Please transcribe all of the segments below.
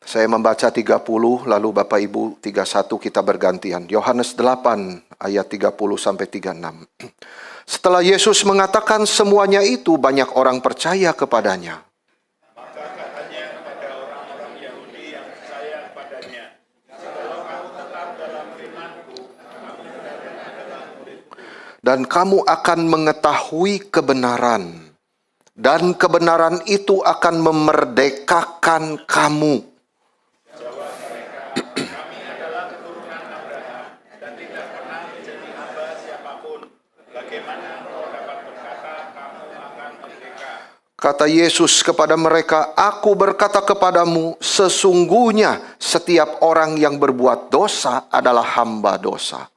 Saya membaca 30, lalu Bapak Ibu 31 kita bergantian. Yohanes 8 ayat 30 sampai 36. Setelah Yesus mengatakan semuanya itu, banyak orang percaya kepadanya. Maka katanya kepada orang-orang Yahudi yang percaya kepadanya, "Kalau kamu tetap dalam firman-Ku, kamu benar-benar adalah murid-Ku. Dan kamu akan mengetahui kebenaran, dan kebenaran itu akan memerdekakan kamu." Jawab mereka, "Kami adalah keturunan Abraham dan tidak pernah menjadi hamba siapapun. Bagaimana engkau dapat berkata kamu akan merdeka?" Kata Yesus kepada mereka, "Aku berkata kepadamu, sesungguhnya setiap orang yang berbuat dosa adalah hamba dosa.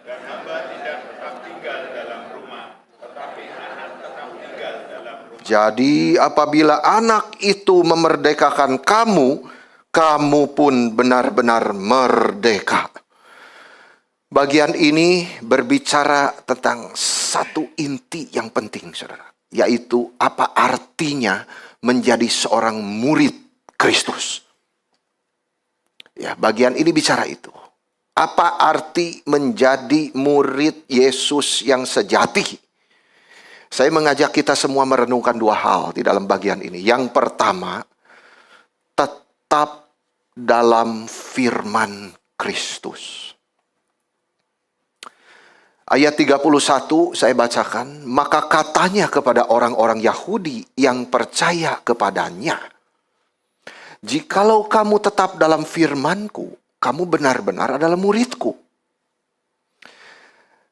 Dan hamba tidak tetap tinggal dalam rumah, tetapi anak tetap tinggal dalam rumah. Jadi apabila anak itu memerdekakan kamu, kamu pun benar-benar merdeka." Bagian ini berbicara tentang satu inti yang penting, saudara. Yaitu apa artinya menjadi seorang murid Kristus. Ya, bagian ini bicara itu. Apa arti menjadi murid Yesus yang sejati? Saya mengajak kita semua merenungkan dua hal di dalam bagian ini. Yang pertama, tetap dalam firman Kristus. Ayat 31 saya bacakan, maka katanya kepada orang-orang Yahudi yang percaya kepadanya, "Jikalau kamu tetap dalam firman-Ku, kamu benar-benar adalah murid-Ku."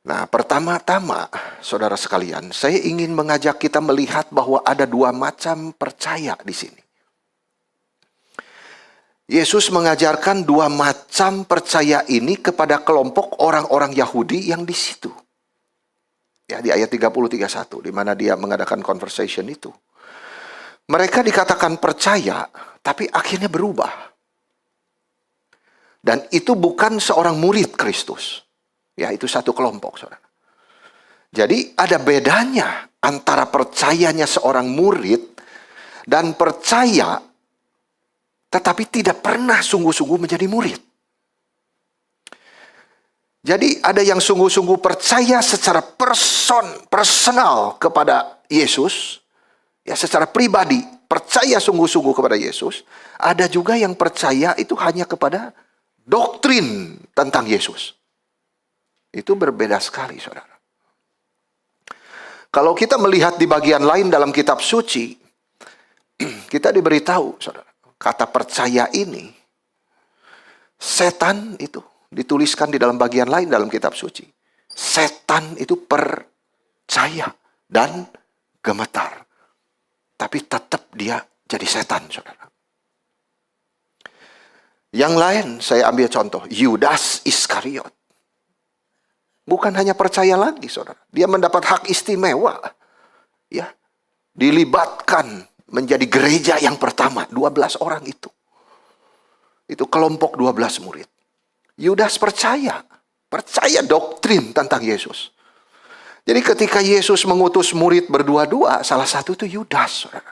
Nah, pertama-tama, saudara sekalian, saya ingin mengajak kita melihat bahwa ada dua macam percaya di sini. Yesus mengajarkan dua macam percaya ini kepada kelompok orang-orang Yahudi yang di situ. Ya, di ayat 30-31, di mana dia mengadakan conversation itu. Mereka dikatakan percaya, tapi akhirnya berubah. Dan itu bukan seorang murid Kristus. Ya, itu satu kelompok, saudara. Jadi ada bedanya antara percayanya seorang murid dan percaya tetapi tidak pernah sungguh-sungguh menjadi murid. Jadi ada yang sungguh-sungguh percaya secara personal kepada Yesus, ya secara pribadi, percaya sungguh-sungguh kepada Yesus. Ada juga yang percaya itu hanya kepada doktrin tentang Yesus. Itu berbeda sekali, saudara. Kalau kita melihat di bagian lain dalam kitab suci, kita diberitahu, saudara, kata percaya ini, setan itu dituliskan di dalam bagian lain dalam kitab suci. Setan itu percaya dan gemetar. Tapi tetap dia jadi setan, saudara. Yang lain saya ambil contoh, Yudas Iskariot. Bukan hanya percaya lagi, saudara. Dia mendapat hak istimewa. Ya, dilibatkan menjadi gereja yang pertama, 12 orang itu. Itu kelompok 12 murid. Yudas percaya doktrin tentang Yesus. Jadi ketika Yesus mengutus murid berdua-dua, salah satu itu Yudas, saudara.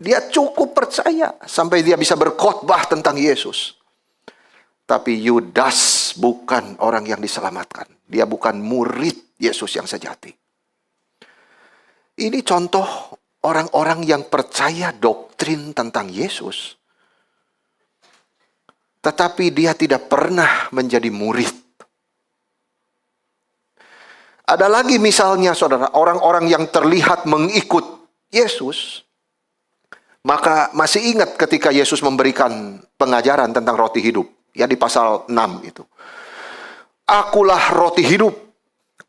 Dia cukup percaya sampai dia bisa berkhotbah tentang Yesus. Tapi Yudas bukan orang yang diselamatkan. Dia bukan murid Yesus yang sejati. Ini contoh orang-orang yang percaya doktrin tentang Yesus, tetapi dia tidak pernah menjadi murid. Ada lagi misalnya, saudara, orang-orang yang terlihat mengikut Yesus. Maka masih ingat ketika Yesus memberikan pengajaran tentang roti hidup. Ya, di pasal 6 itu. "Akulah roti hidup.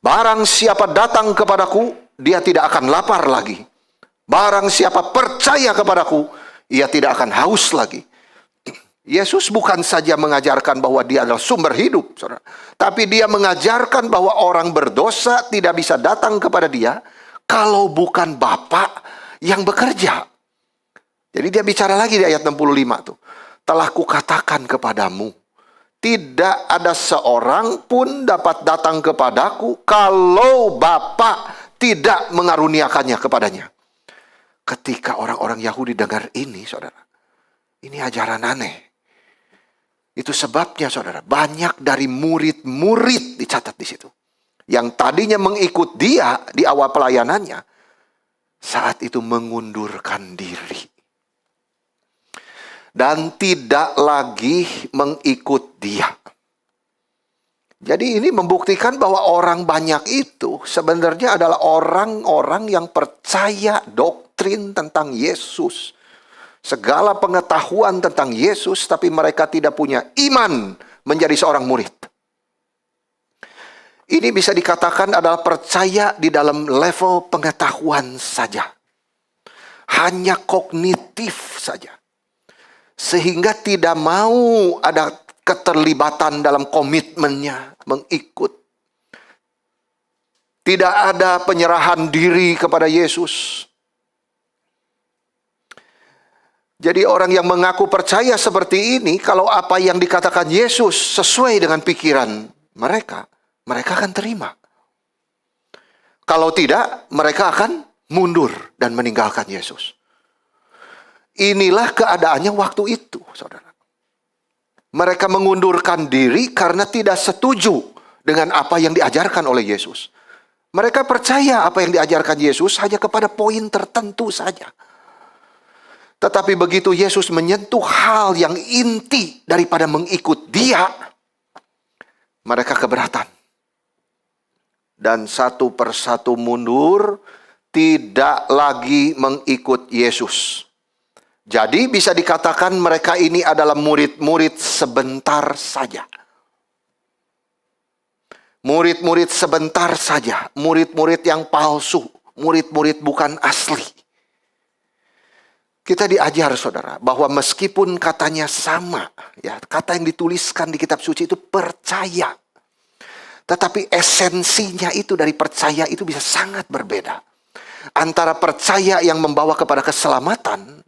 Barang siapa datang kepadaku, dia tidak akan lapar lagi. Barang siapa percaya kepadaku, ia tidak akan haus lagi." Yesus bukan saja mengajarkan bahwa dia adalah sumber hidup, saudara. Tapi dia mengajarkan bahwa orang berdosa tidak bisa datang kepada dia kalau bukan Bapa yang bekerja. Jadi dia bicara lagi di ayat 65 tuh. "Telah kukatakan kepadamu, tidak ada seorang pun dapat datang kepadaku kalau Bapa tidak mengaruniakannya kepadanya." Ketika orang-orang Yahudi dengar ini, saudara, Ini ajaran aneh. Itu sebabnya saudara, banyak dari murid-murid dicatat di situ. Yang tadinya mengikut dia di awal pelayanannya, saat itu mengundurkan diri. Dan tidak lagi mengikut dia. Jadi ini membuktikan bahwa orang banyak itu sebenarnya adalah orang-orang yang percaya doktrin tentang Yesus. Segala pengetahuan tentang Yesus, tapi mereka tidak punya iman menjadi seorang murid. Ini bisa dikatakan adalah percaya di dalam level pengetahuan saja. Hanya kognitif saja. Sehingga tidak mau ada keterlibatan dalam komitmennya mengikut. Tidak ada penyerahan diri kepada Yesus. Jadi orang yang mengaku percaya seperti ini, kalau apa yang dikatakan Yesus sesuai dengan pikiran mereka, mereka akan terima. Kalau tidak, mereka akan mundur dan meninggalkan Yesus. Inilah keadaannya waktu itu, saudara. Mereka mengundurkan diri karena tidak setuju dengan apa yang diajarkan oleh Yesus. Mereka percaya apa yang diajarkan Yesus hanya kepada poin tertentu saja. Tetapi begitu Yesus menyentuh hal yang inti daripada mengikut dia, mereka keberatan. Dan satu persatu mundur, tidak lagi mengikut Yesus. Jadi bisa dikatakan mereka ini adalah murid-murid sebentar saja. Murid-murid sebentar saja. Murid-murid yang palsu. Murid-murid bukan asli. Kita diajar saudara, bahwa meskipun katanya sama, ya, kata yang dituliskan di kitab suci itu percaya. Tetapi esensinya itu dari percaya itu bisa sangat berbeda. Antara percaya yang membawa kepada keselamatan,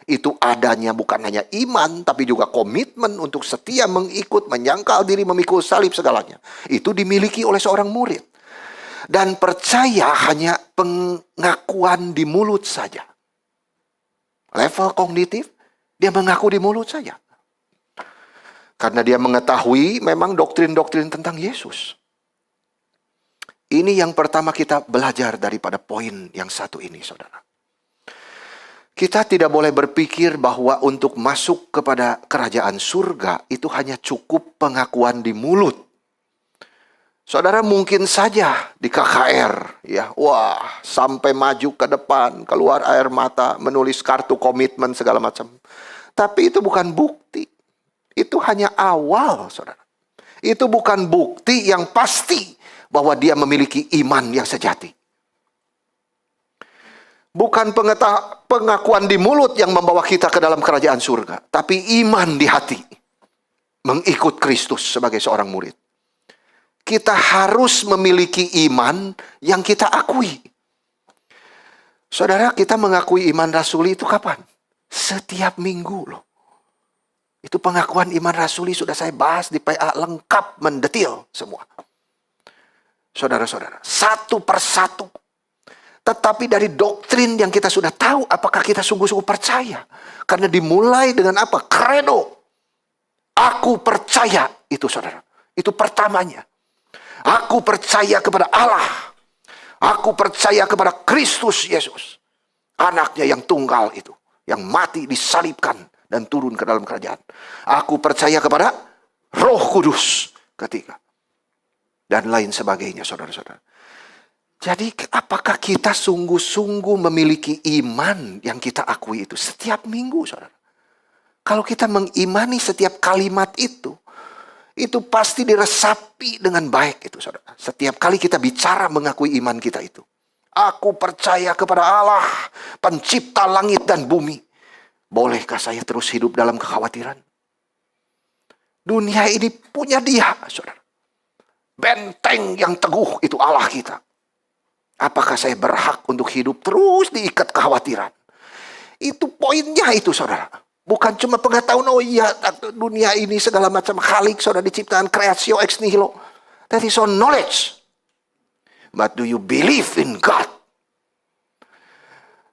itu adanya bukan hanya iman, tapi juga komitmen untuk setia mengikut, menyangkal diri, memikul salib segalanya. Itu dimiliki oleh seorang murid. Dan percaya hanya pengakuan di mulut saja. Level kognitif, dia mengaku di mulut saja. Karena dia mengetahui memang doktrin-doktrin tentang Yesus. Ini yang pertama kita belajar daripada poin yang satu ini, saudara. Kita tidak boleh berpikir bahwa untuk masuk kepada kerajaan surga itu hanya cukup pengakuan di mulut. Saudara mungkin saja di KKR, ya, wah, sampai maju ke depan, keluar air mata, menulis kartu komitmen segala macam. Tapi itu bukan bukti. Itu hanya awal, saudara. Itu bukan bukti yang pasti bahwa dia memiliki iman yang sejati. Bukan pengakuan di mulut yang membawa kita ke dalam kerajaan surga, tapi iman di hati. Mengikut Kristus sebagai seorang murid. Kita harus memiliki iman yang kita akui. Saudara, kita mengakui iman rasuli itu kapan? Setiap minggu loh. Itu pengakuan iman rasuli sudah saya bahas di PA lengkap, mendetil semua. Saudara-saudara, satu persatu. Tetapi dari doktrin yang kita sudah tahu, apakah kita sungguh-sungguh percaya? Karena dimulai dengan apa? Credo. Aku percaya itu, saudara. Itu pertamanya. Aku percaya kepada Allah. Aku percaya kepada Kristus Yesus. Anaknya yang tunggal itu. Yang mati disalibkan dan turun ke dalam kerajaan. Aku percaya kepada Roh Kudus ketiga. Dan lain sebagainya, saudara-saudara. Jadi apakah kita sungguh-sungguh memiliki iman yang kita akui itu setiap minggu, saudara? Kalau kita mengimani setiap kalimat itu pasti diresapi dengan baik itu, saudara. Setiap kali kita bicara mengakui iman kita itu. Aku percaya kepada Allah, pencipta langit dan bumi. Bolehkah saya terus hidup dalam kekhawatiran? Dunia ini punya Dia, saudara. Benteng yang teguh itu Allah kita. Apakah saya berhak untuk hidup terus diikat kekhawatiran? Itu poinnya itu, saudara. Bukan cuma pengetahuan, oh iya, dunia ini segala macam khalik, saudara, diciptakan creatio ex nihilo. That is all knowledge. But do you believe in God?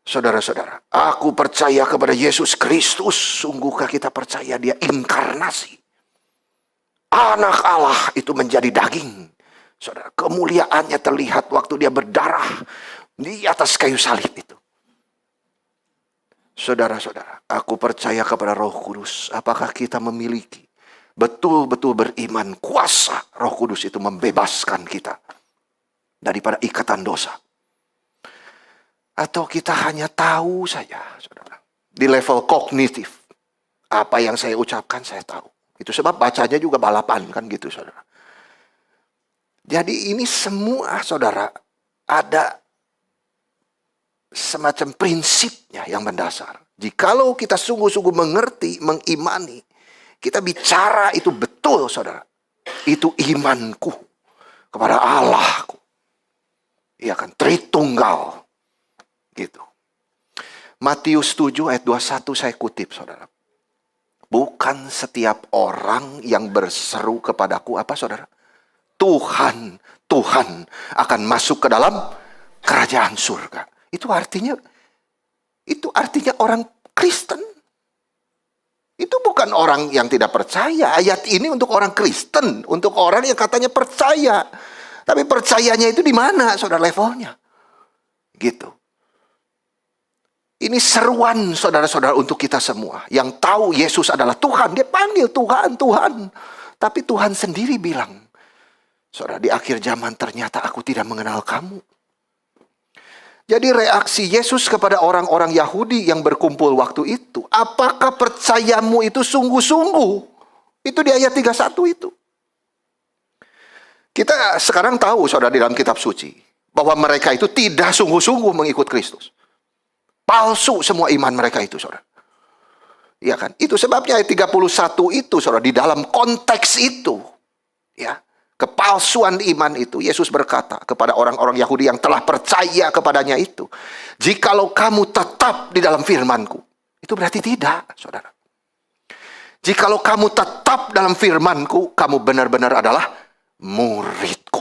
Saudara-saudara, aku percaya kepada Yesus Kristus. Sungguhkah kita percaya dia inkarnasi? Anak Allah itu menjadi daging. Saudara, kemuliaannya terlihat waktu dia berdarah di atas kayu salib itu. Saudara-saudara, aku percaya kepada Roh Kudus. Apakah kita memiliki betul-betul beriman kuasa Roh Kudus itu membebaskan kita daripada ikatan dosa? Atau kita hanya tahu saja, saudara, di level kognitif. Apa yang saya ucapkan saya tahu. Itu sebab bacanya juga balapan kan gitu, saudara. Jadi ini semua, saudara, ada semacam prinsipnya yang mendasar. Jikalau kita sungguh-sungguh mengerti, mengimani, kita bicara itu betul, saudara. Itu imanku kepada Allahku. Ia kan Tritunggal. Gitu. Matius 7 ayat 21 saya kutip, saudara. Bukan setiap orang yang berseru kepadaku, apa saudara? Tuhan, Tuhan akan masuk ke dalam kerajaan surga. Itu artinya orang Kristen. Itu bukan orang yang tidak percaya. Ayat ini untuk orang Kristen, untuk orang yang katanya percaya. Tapi percayanya itu di mana, saudara, levelnya? Gitu. Ini seruan saudara-saudara untuk kita semua. Yang tahu Yesus adalah Tuhan. Dia panggil Tuhan, Tuhan. Tapi Tuhan sendiri bilang, saudara, di akhir zaman ternyata aku tidak mengenal kamu. Jadi reaksi Yesus kepada orang-orang Yahudi yang berkumpul waktu itu. Apakah percayamu itu sungguh-sungguh? Itu di ayat 31 itu. Kita sekarang tahu, saudara, di dalam kitab suci. Bahwa mereka itu tidak sungguh-sungguh mengikut Kristus. Palsu semua iman mereka itu, saudara. Ya kan? Itu sebabnya ayat 31 itu, saudara, di dalam konteks itu, ya, kepalsuan iman itu, Yesus berkata kepada orang-orang Yahudi yang telah percaya kepadanya itu, jikalau kamu tetap di dalam firman-Ku, itu berarti tidak, saudara. Jikalau kamu tetap dalam firman-Ku, kamu benar-benar adalah murid-Ku.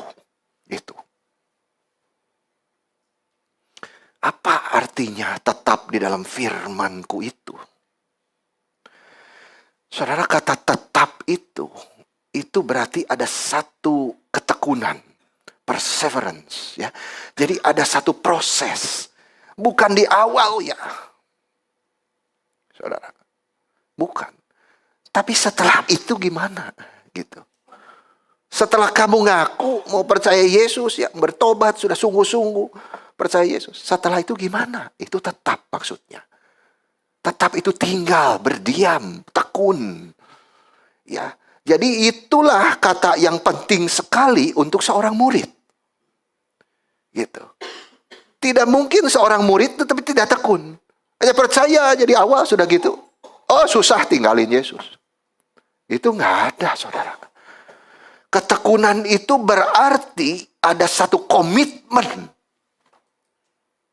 Itu. Apa artinya tetap di dalam firman-Ku itu? Saudara, kata tetap itu berarti ada satu ketekunan, perseverance, ya. Jadi ada satu proses, bukan di awal, ya, saudara, bukan. Tapi setelah itu gimana, gitu? Setelah kamu ngaku mau percaya Yesus, ya, bertobat sudah sungguh-sungguh percaya Yesus. Setelah itu gimana? Itu tetap maksudnya. Tetap itu tinggal, berdiam, tekun. Ya. Jadi itulah kata yang penting sekali untuk seorang murid. Gitu. Tidak mungkin seorang murid tetapi tidak tekun. Hanya percaya jadi awal sudah gitu. Oh, susah tinggalin Yesus. Itu nggak ada, saudara. Ketekunan itu berarti ada satu komitmen.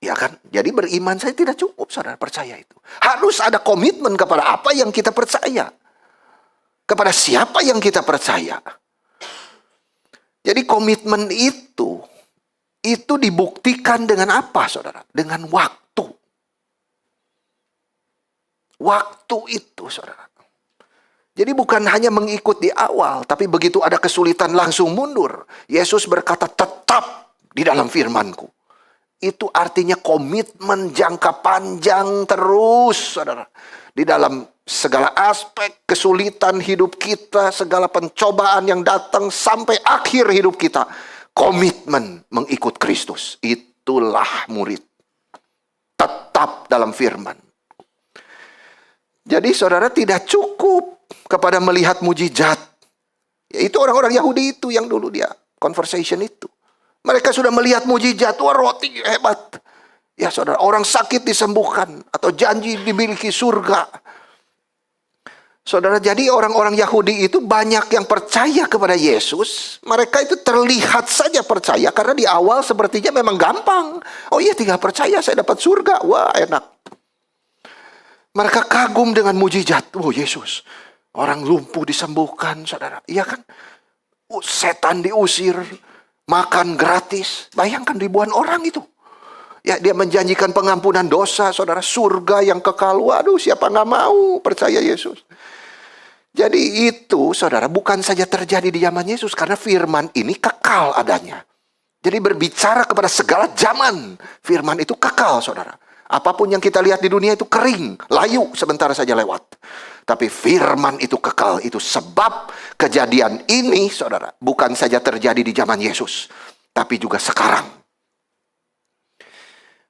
Ya kan? Jadi beriman saya tidak cukup, saudara, percaya itu. Harus ada komitmen kepada apa yang kita percaya. Kepada siapa yang kita percaya. Jadi komitmen itu dibuktikan dengan apa, saudara? Dengan waktu. Waktu itu, saudara. Jadi bukan hanya mengikut di awal, tapi begitu ada kesulitan langsung mundur. Yesus berkata, tetap di dalam firman-Ku. Itu artinya komitmen jangka panjang terus, saudara. Di dalam segala aspek kesulitan hidup kita, segala pencobaan yang datang sampai akhir hidup kita. Komitmen mengikut Kristus. Itulah murid. Tetap dalam firman. Jadi saudara, tidak cukup kepada melihat mujizat. Itu orang-orang Yahudi itu yang dulu dia conversation itu. Mereka sudah melihat mujizat, wah roti hebat. Ya saudara, orang sakit disembuhkan. Atau janji dimiliki surga. Saudara, jadi orang-orang Yahudi itu banyak yang percaya kepada Yesus. Mereka itu terlihat saja percaya. Karena di awal sepertinya memang gampang. Oh iya, tinggal percaya saya dapat surga. Wah enak. Mereka kagum dengan mujizat. Oh Yesus, orang lumpuh disembuhkan, saudara. Iya kan? Setan diusir. Makan gratis. Bayangkan ribuan orang itu. Ya, dia menjanjikan pengampunan dosa, saudara, surga yang kekal. Waduh, siapa nggak mau percaya Yesus? Jadi itu, saudara, bukan saja terjadi di zaman Yesus, karena firman ini kekal adanya. Jadi berbicara kepada segala zaman, firman itu kekal, saudara. Apapun yang kita lihat di dunia itu kering, layu, sebentar saja lewat. Tapi firman itu kekal, itu sebab kejadian ini, saudara, bukan saja terjadi di zaman Yesus, tapi juga sekarang.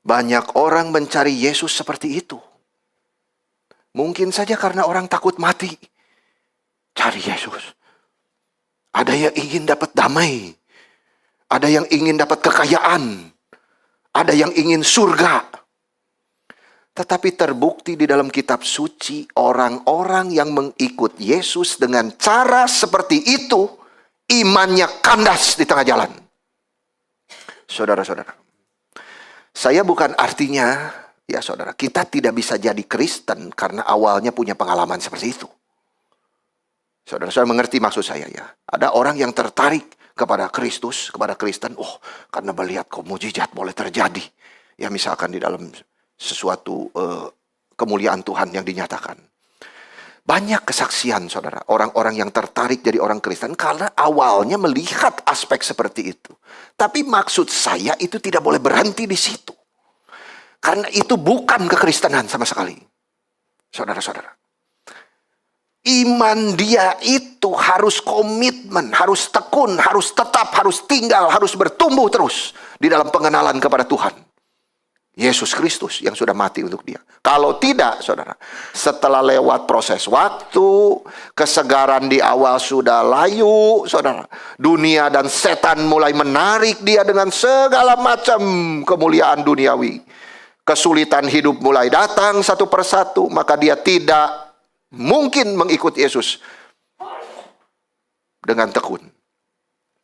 Banyak orang mencari Yesus seperti itu. Mungkin saja karena orang takut mati. Cari Yesus. Ada yang ingin dapat damai. Ada yang ingin dapat kekayaan. Ada yang ingin surga. Tetapi terbukti di dalam kitab suci, orang-orang yang mengikut Yesus dengan cara seperti itu, imannya kandas di tengah jalan. Saudara-saudara, saya bukan artinya, ya saudara, kita tidak bisa jadi Kristen karena awalnya punya pengalaman seperti itu. Saudara-saudara mengerti maksud saya ya. Ada orang yang tertarik kepada Kristus, kepada Kristen, karena melihat kok mujizat boleh terjadi. Ya misalkan di dalam sesuatu kemuliaan Tuhan yang dinyatakan. Banyak kesaksian, saudara, orang-orang yang tertarik jadi orang Kristen karena awalnya melihat aspek seperti itu. Tapi maksud saya itu tidak boleh berhenti di situ. Karena itu bukan kekristenan sama sekali. Saudara-saudara. Iman dia itu harus komitmen, harus tekun, harus tetap, harus tinggal, harus bertumbuh terus di dalam pengenalan kepada Tuhan. Yesus Kristus yang sudah mati untuk dia. Kalau tidak, saudara, setelah lewat proses waktu, kesegaran di awal sudah layu, saudara. Dunia dan setan mulai menarik dia dengan segala macam kemuliaan duniawi. Kesulitan hidup mulai datang satu persatu, maka dia tidak mungkin mengikut Yesus dengan tekun.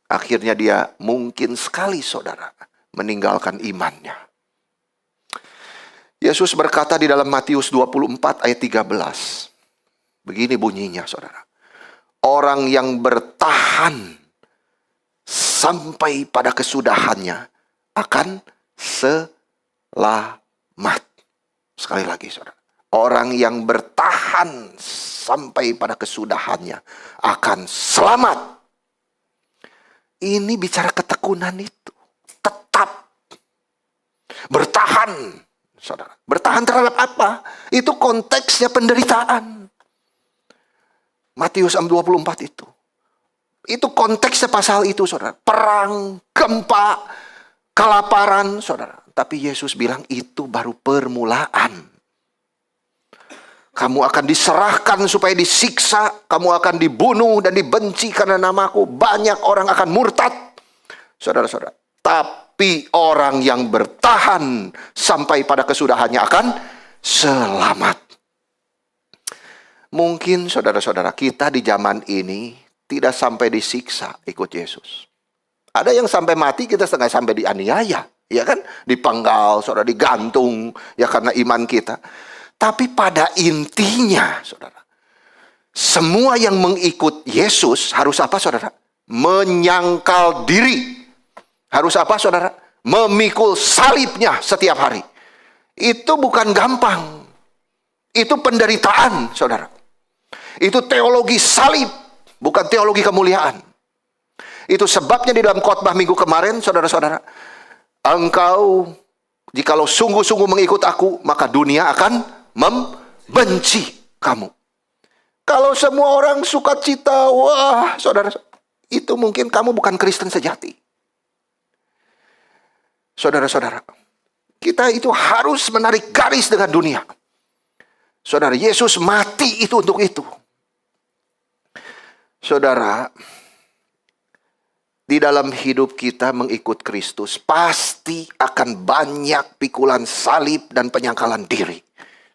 Akhirnya dia mungkin sekali, saudara, meninggalkan imannya. Yesus berkata di dalam Matius 24 ayat 13. Begini bunyinya, saudara. Orang yang bertahan sampai pada kesudahannya akan selamat. Sekali lagi, saudara. Orang yang bertahan sampai pada kesudahannya akan selamat. Ini bicara ketekunan itu. Tetap bertahan. Saudara, bertahan terhadap apa? Itu konteksnya penderitaan. Matius 24 itu. Itu konteksnya pasal itu, saudara. Perang, gempa, kelaparan, saudara. Tapi Yesus bilang itu baru permulaan. Kamu akan diserahkan supaya disiksa. Kamu akan dibunuh dan dibenci karena namaku. Banyak orang akan murtad. Saudara-saudara. Tapi orang yang bertahan sampai pada kesudahannya akan selamat. Mungkin saudara-saudara kita di zaman ini tidak sampai disiksa ikut Yesus. Ada yang sampai mati, kita setengah sampai dianiaya. Ya kan? Dipenggal, saudara, digantung. Ya karena iman kita. Tapi pada intinya, saudara, semua yang mengikut Yesus harus apa, saudara? Menyangkal diri. Harus apa, saudara? Memikul salibnya setiap hari. Itu bukan gampang. Itu penderitaan, saudara. Itu teologi salib, bukan teologi kemuliaan. Itu sebabnya di dalam khotbah minggu kemarin, saudara-saudara, engkau, jikalau sungguh-sungguh mengikut aku, maka dunia akan membenci kamu. Kalau semua orang sukacita, wah, saudara, itu mungkin kamu bukan Kristen sejati. Saudara-saudara, kita itu harus menarik garis dengan dunia. Saudara, Yesus mati itu untuk itu. Saudara, di dalam hidup kita mengikut Kristus, pasti akan banyak pikulan salib dan penyangkalan diri.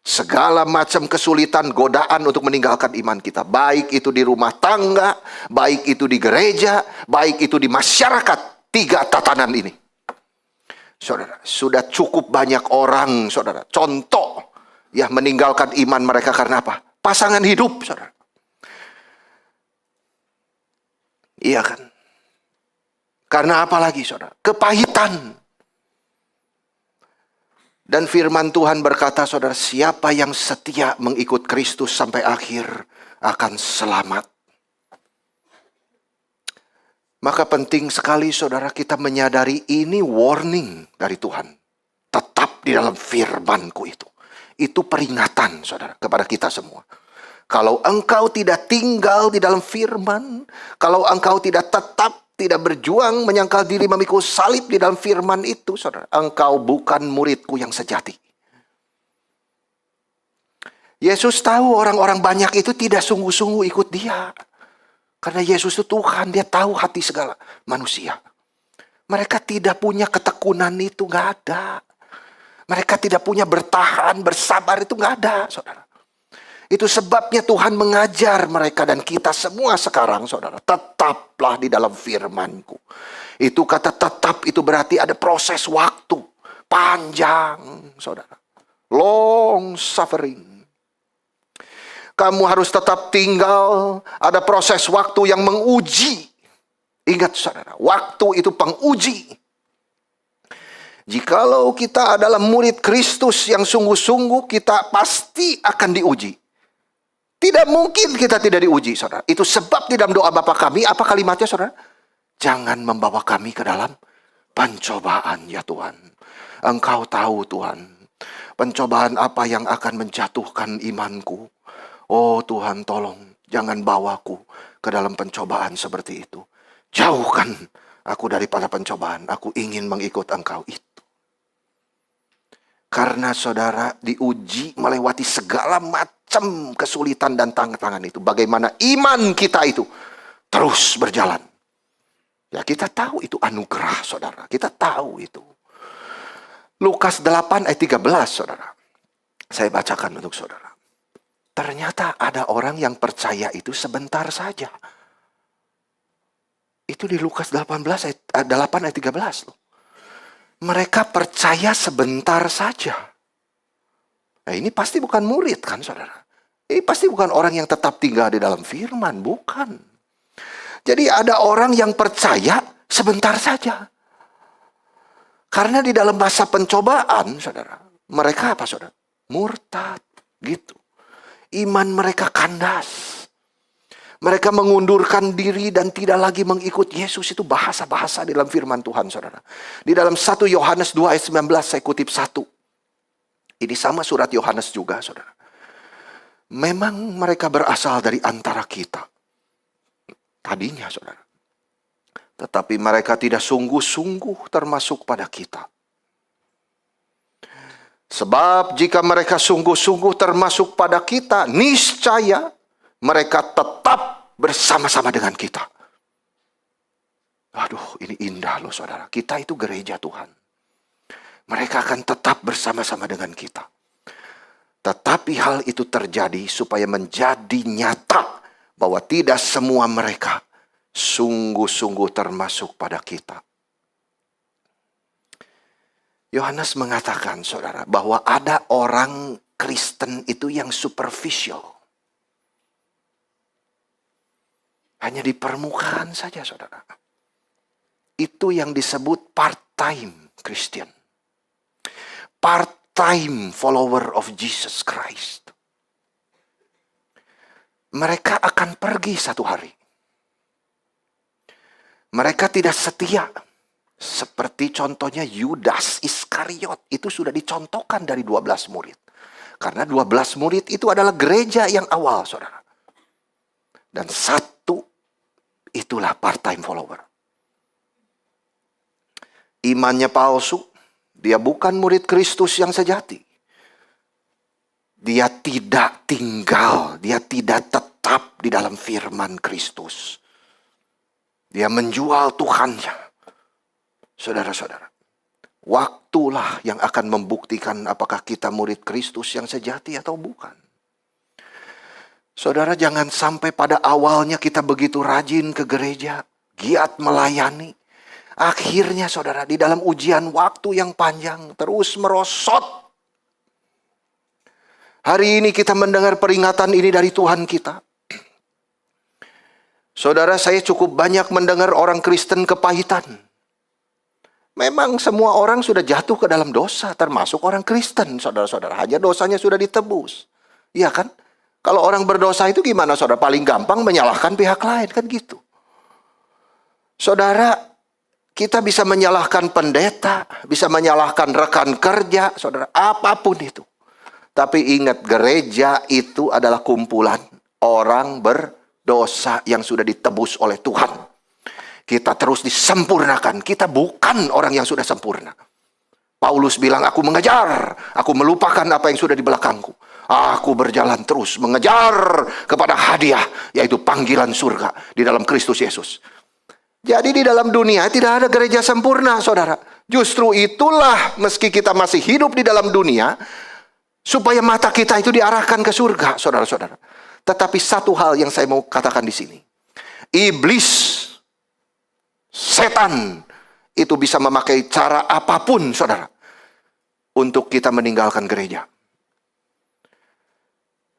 Segala macam kesulitan, godaan untuk meninggalkan iman kita. Baik itu di rumah tangga, baik itu di gereja, baik itu di masyarakat. 3 tatanan ini. Saudara, sudah cukup banyak orang, saudara, contoh, ya meninggalkan iman mereka karena apa? Pasangan hidup, saudara. Iya kan? Karena apa lagi, saudara? Kepahitan. Dan firman Tuhan berkata, saudara, siapa yang setia mengikut Kristus sampai akhir akan selamat. Maka penting sekali saudara kita menyadari ini warning dari Tuhan. Tetap di dalam firman-Ku itu. Itu peringatan saudara kepada kita semua. Kalau engkau tidak tinggal di dalam firman, kalau engkau tidak tetap, tidak berjuang menyangkal diri memikul salib di dalam firman itu, saudara, engkau bukan muridku yang sejati. Yesus tahu orang-orang banyak itu tidak sungguh-sungguh ikut dia. Karena Yesus itu Tuhan, dia tahu hati segala manusia. Mereka tidak punya ketekunan itu, nggak ada. Mereka tidak punya bertahan, bersabar itu nggak ada, saudara. Itu sebabnya Tuhan mengajar mereka dan kita semua sekarang, saudara. Tetaplah di dalam firman-Ku. Itu kata tetap itu berarti ada proses waktu. Panjang, saudara. Long suffering. Kamu harus tetap tinggal. Ada proses waktu yang menguji. Ingat saudara, waktu itu penguji. Jikalau kita adalah murid Kristus yang sungguh-sungguh, kita pasti akan diuji. Tidak mungkin kita tidak diuji, saudara. Itu sebab di dalam doa Bapa kami, apa kalimatnya, saudara? Jangan membawa kami ke dalam pencobaan, ya Tuhan. Engkau tahu, Tuhan, pencobaan apa yang akan menjatuhkan imanku. Oh Tuhan, tolong, jangan bawaku ke dalam pencobaan seperti itu. Jauhkan aku daripada pencobaan. Aku ingin mengikut Engkau itu. Karena saudara diuji melewati segala macam kesulitan dan tantangan itu. Bagaimana iman kita itu terus berjalan. Ya kita tahu itu anugerah saudara. Kita tahu itu. Lukas 8 ayat 13 saudara. Saya bacakan untuk saudara. Ternyata ada orang yang percaya itu sebentar saja. Itu di Lukas 8 ayat 13 loh. Mereka percaya sebentar saja. Nah ini pasti bukan murid kan saudara. Ini pasti bukan orang yang tetap tinggal di dalam firman. Bukan. Jadi ada orang yang percaya sebentar saja. Karena di dalam masa pencobaan saudara. Mereka apa saudara? Murtad. Gitu. Iman mereka kandas. Mereka mengundurkan diri dan tidak lagi mengikut Yesus. Itu bahasa-bahasa di dalam firman Tuhan, saudara. Di dalam 1 Yohanes 2 ayat 19, saya kutip 1. Ini sama surat Yohanes juga, saudara. Memang mereka berasal dari antara kita. Tadinya, saudara. Tetapi mereka tidak sungguh-sungguh termasuk pada kita. Sebab jika mereka sungguh-sungguh termasuk pada kita, niscaya mereka tetap bersama-sama dengan kita. Aduh, ini indah loh saudara. Kita itu gereja Tuhan. Mereka akan tetap bersama-sama dengan kita. Tetapi hal itu terjadi supaya menjadi nyata bahwa tidak semua mereka sungguh-sungguh termasuk pada kita. Yohanes mengatakan saudara bahwa ada orang Kristen itu yang superficial. Hanya di permukaan saja saudara. Itu yang disebut part-time Christian. Part-time follower of Jesus Christ. Mereka akan pergi satu hari. Mereka tidak setia. Seperti contohnya Yudas Iskariot. Itu sudah dicontohkan dari 12 murid. Karena 12 murid itu adalah gereja yang awal saudara. Dan satu itulah part-time follower. Imannya palsu. Dia bukan murid Kristus yang sejati. Dia tidak tinggal. Dia tidak tetap di dalam firman Kristus. Dia menjual Tuhannya. Saudara-saudara. Waktulah yang akan membuktikan apakah kita murid Kristus yang sejati atau bukan. Saudara, jangan sampai pada awalnya kita begitu rajin ke gereja, giat melayani. Akhirnya saudara, di dalam ujian waktu yang panjang terus merosot. Hari ini kita mendengar peringatan ini dari Tuhan kita. Saudara, saya cukup banyak mendengar orang Kristen kepahitan. Memang semua orang sudah jatuh ke dalam dosa, termasuk orang Kristen, saudara-saudara. Hanya dosanya sudah ditebus. Iya kan? Kalau orang berdosa itu gimana, saudara? Paling gampang menyalahkan pihak lain, kan gitu. Saudara, kita bisa menyalahkan pendeta, bisa menyalahkan rekan kerja, saudara, apapun itu. Tapi ingat, gereja itu adalah kumpulan orang berdosa yang sudah ditebus oleh Tuhan. Kita terus disempurnakan. Kita bukan orang yang sudah sempurna. Paulus bilang, aku mengejar, aku melupakan apa yang sudah di belakangku. Aku berjalan terus mengejar kepada hadiah, yaitu panggilan surga di dalam Kristus Yesus. Jadi di dalam dunia tidak ada gereja sempurna, saudara. Justru itulah meski kita masih hidup di dalam dunia, supaya mata kita itu diarahkan ke surga, saudara-saudara. Tetapi satu hal yang saya mau katakan di sini. Iblis, setan, itu bisa memakai cara apapun, saudara, untuk kita meninggalkan gereja.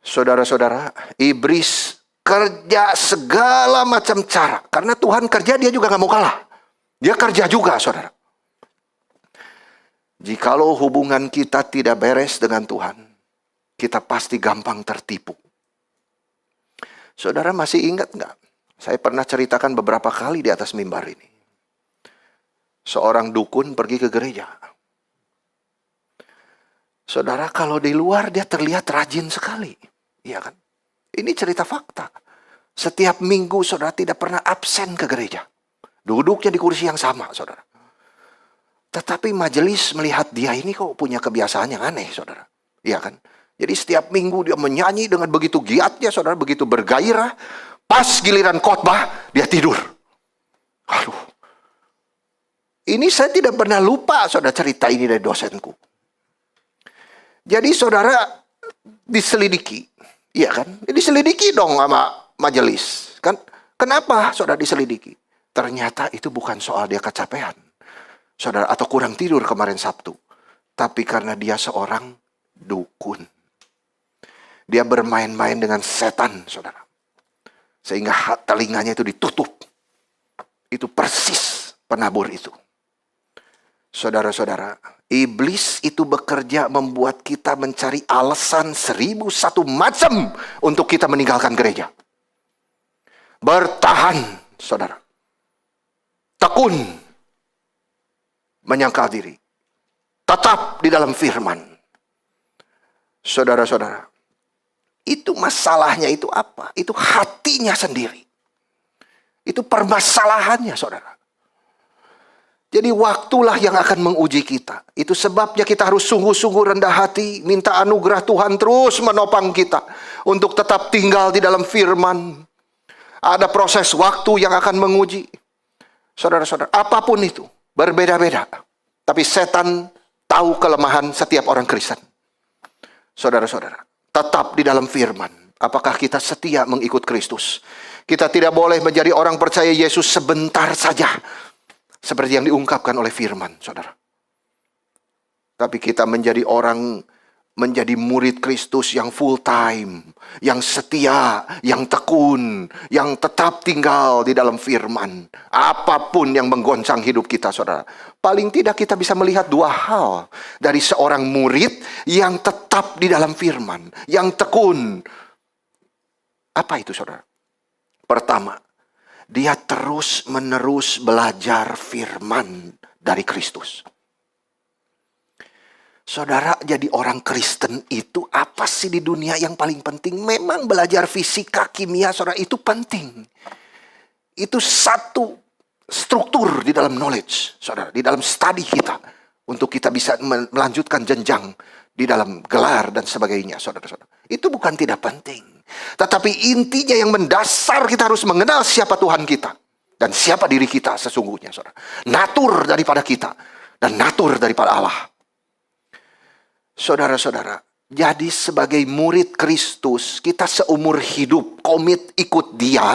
Saudara-saudara, iblis kerja segala macam cara. Karena Tuhan kerja, dia juga gak mau kalah. Dia kerja juga, saudara. Jikalau hubungan kita tidak beres dengan Tuhan, kita pasti gampang tertipu. Saudara masih ingat gak? Saya pernah ceritakan beberapa kali di atas mimbar ini. Seorang dukun pergi ke gereja. Saudara, kalau di luar dia terlihat rajin sekali. Iya kan? Ini cerita fakta. Setiap minggu saudara tidak pernah absen ke gereja. Duduknya di kursi yang sama, saudara. Tetapi majelis melihat dia ini kok punya kebiasaan yang aneh, saudara. Iya kan? Jadi setiap minggu dia menyanyi dengan begitu giatnya, saudara, begitu bergairah. Pas giliran khotbah, dia tidur. Aduh. Ini saya tidak pernah lupa, saudara, cerita ini dari dosenku. Jadi saudara diselidiki. Iya kan? Diselidiki dong sama majelis. Kan? Kenapa saudara diselidiki? Ternyata itu bukan soal dia kecapean, saudara, atau kurang tidur kemarin Sabtu. Tapi karena dia seorang dukun. Dia bermain-main dengan setan, saudara. Sehingga telinganya itu ditutup. Itu persis penabur itu. Saudara-saudara, iblis itu bekerja membuat kita mencari alasan 1001 macam untuk kita meninggalkan gereja. Bertahan, saudara. Tekun. Menyangkal diri. Tetap di dalam firman. Saudara-saudara, itu masalahnya itu apa? Itu hatinya sendiri. Itu permasalahannya, saudara. Jadi waktulah yang akan menguji kita. Itu sebabnya kita harus sungguh-sungguh rendah hati. Minta anugerah Tuhan terus menopang kita. Untuk tetap tinggal di dalam firman. Ada proses waktu yang akan menguji. Saudara-saudara, apapun itu. Berbeda-beda. Tapi setan tahu kelemahan setiap orang Kristen. Saudara-saudara, tetap di dalam firman. Apakah kita setia mengikut Kristus? Kita tidak boleh menjadi orang percaya Yesus sebentar saja. Seperti yang diungkapkan oleh firman, saudara. Tapi kita menjadi orang, menjadi murid Kristus yang full time, yang setia, yang tekun, yang tetap tinggal di dalam firman. Apapun yang menggoncang hidup kita, saudara. Paling tidak kita bisa melihat dua hal dari seorang murid yang tetap di dalam firman, yang tekun. Apa itu, saudara? Pertama, dia terus-menerus belajar firman dari Kristus. Saudara, jadi orang Kristen itu apa sih di dunia yang paling penting? Memang belajar fisika, kimia, saudara, itu penting. Itu satu struktur di dalam knowledge, saudara, di dalam study kita. Untuk kita bisa melanjutkan jenjang di dalam gelar dan sebagainya, saudara-saudara. Itu bukan tidak penting. Tetapi intinya yang mendasar, kita harus mengenal siapa Tuhan kita. Dan siapa diri kita sesungguhnya, saudara. Natur daripada kita. Dan natur daripada Allah. Saudara-saudara, jadi sebagai murid Kristus, kita seumur hidup komit ikut Dia.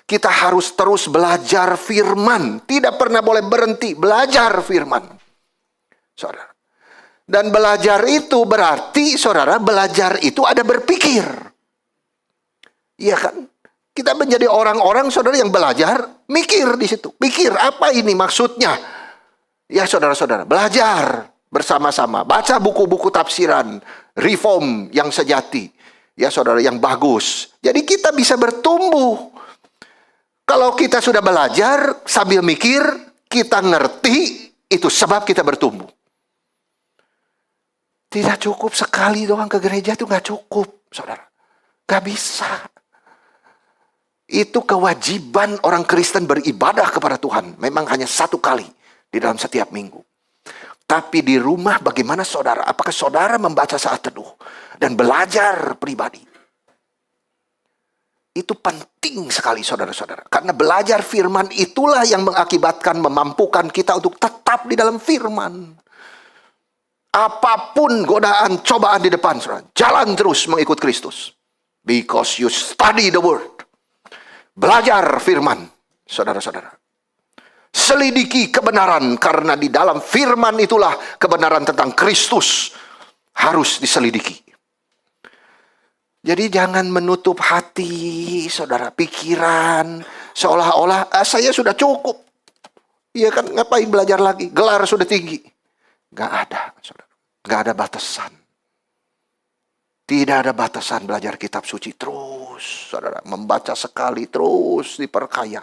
Kita harus terus belajar firman. Tidak pernah boleh berhenti belajar firman. Saudara. Dan belajar itu berarti, saudara, belajar itu ada berpikir. Iya kan? Kita menjadi orang-orang, saudara, yang belajar, mikir di situ. Pikir, apa ini maksudnya? Ya saudara-saudara, belajar bersama-sama. Baca buku-buku tafsiran, reform yang sejati. Ya saudara, yang bagus. Jadi kita bisa bertumbuh. Kalau kita sudah belajar sambil mikir, kita ngerti, itu sebab kita bertumbuh. Tidak cukup sekali doang ke gereja, itu gak cukup, saudara. Gak bisa. Itu kewajiban orang Kristen beribadah kepada Tuhan. Memang hanya satu kali di dalam setiap minggu. Tapi di rumah bagaimana saudara? Apakah saudara membaca saat teduh dan belajar pribadi? Itu penting sekali saudara-saudara. Karena belajar firman itulah yang mengakibatkan, memampukan kita untuk tetap di dalam firman. Apapun godaan, cobaan di depan, saudara, jalan terus mengikut Kristus. Because you study the word. Belajar firman, saudara-saudara. Selidiki kebenaran, karena di dalam firman itulah kebenaran tentang Kristus harus diselidiki. Jadi jangan menutup hati, saudara, pikiran, seolah-olah saya sudah cukup. Iya kan, ngapain belajar lagi? Gelar sudah tinggi. Gak ada, saudara. Gak ada batasan. Tidak ada batasan belajar kitab suci terus, saudara. Membaca sekali terus diperkaya.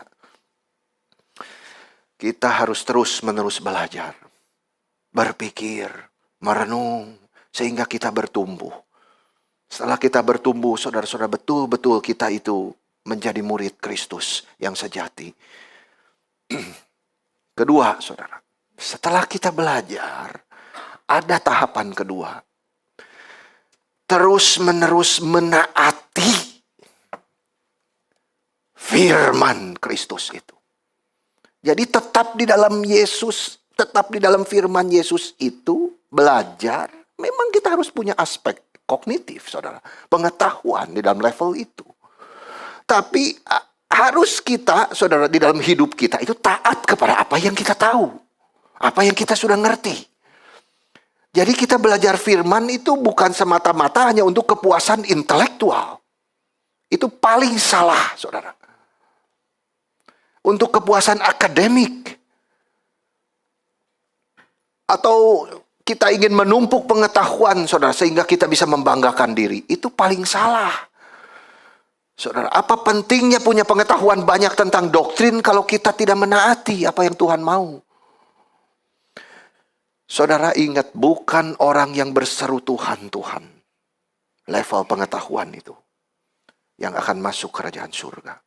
Kita harus terus-menerus belajar. Berpikir, merenung, sehingga kita bertumbuh. Setelah kita bertumbuh, saudara-saudara, betul-betul kita itu menjadi murid Kristus yang sejati. Kedua, saudara, setelah kita belajar, ada tahapan kedua. Terus-menerus menaati firman Kristus itu. Jadi tetap di dalam Yesus, tetap di dalam firman Yesus itu, belajar. Memang kita harus punya aspek kognitif, saudara. Pengetahuan di dalam level itu. Tapi harus kita, saudara, di dalam hidup kita itu taat kepada apa yang kita tahu. Apa yang kita sudah ngerti. Jadi kita belajar firman itu bukan semata-mata hanya untuk kepuasan intelektual. Itu paling salah, saudara. Untuk kepuasan akademik. Atau kita ingin menumpuk pengetahuan, saudara, sehingga kita bisa membanggakan diri. Itu paling salah. Saudara, apa pentingnya punya pengetahuan banyak tentang doktrin kalau kita tidak menaati apa yang Tuhan mau? Saudara ingat, bukan orang yang berseru Tuhan, Tuhan. Level pengetahuan itu. Yang akan masuk kerajaan surga.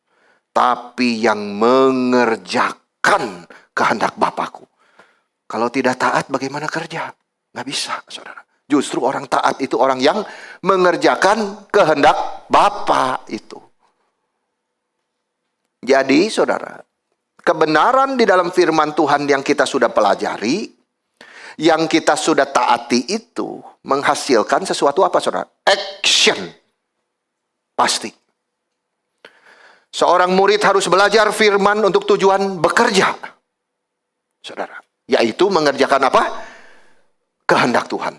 Tapi yang mengerjakan kehendak Bapakku. Kalau tidak taat bagaimana kerja? Nggak bisa, saudara. Justru orang taat itu orang yang mengerjakan kehendak Bapa itu. Jadi, saudara, kebenaran di dalam firman Tuhan yang kita sudah pelajari, yang kita sudah taati itu menghasilkan sesuatu apa, saudara? Action. Pasti. Seorang murid harus belajar firman untuk tujuan bekerja, saudara. Yaitu mengerjakan apa? Kehendak Tuhan.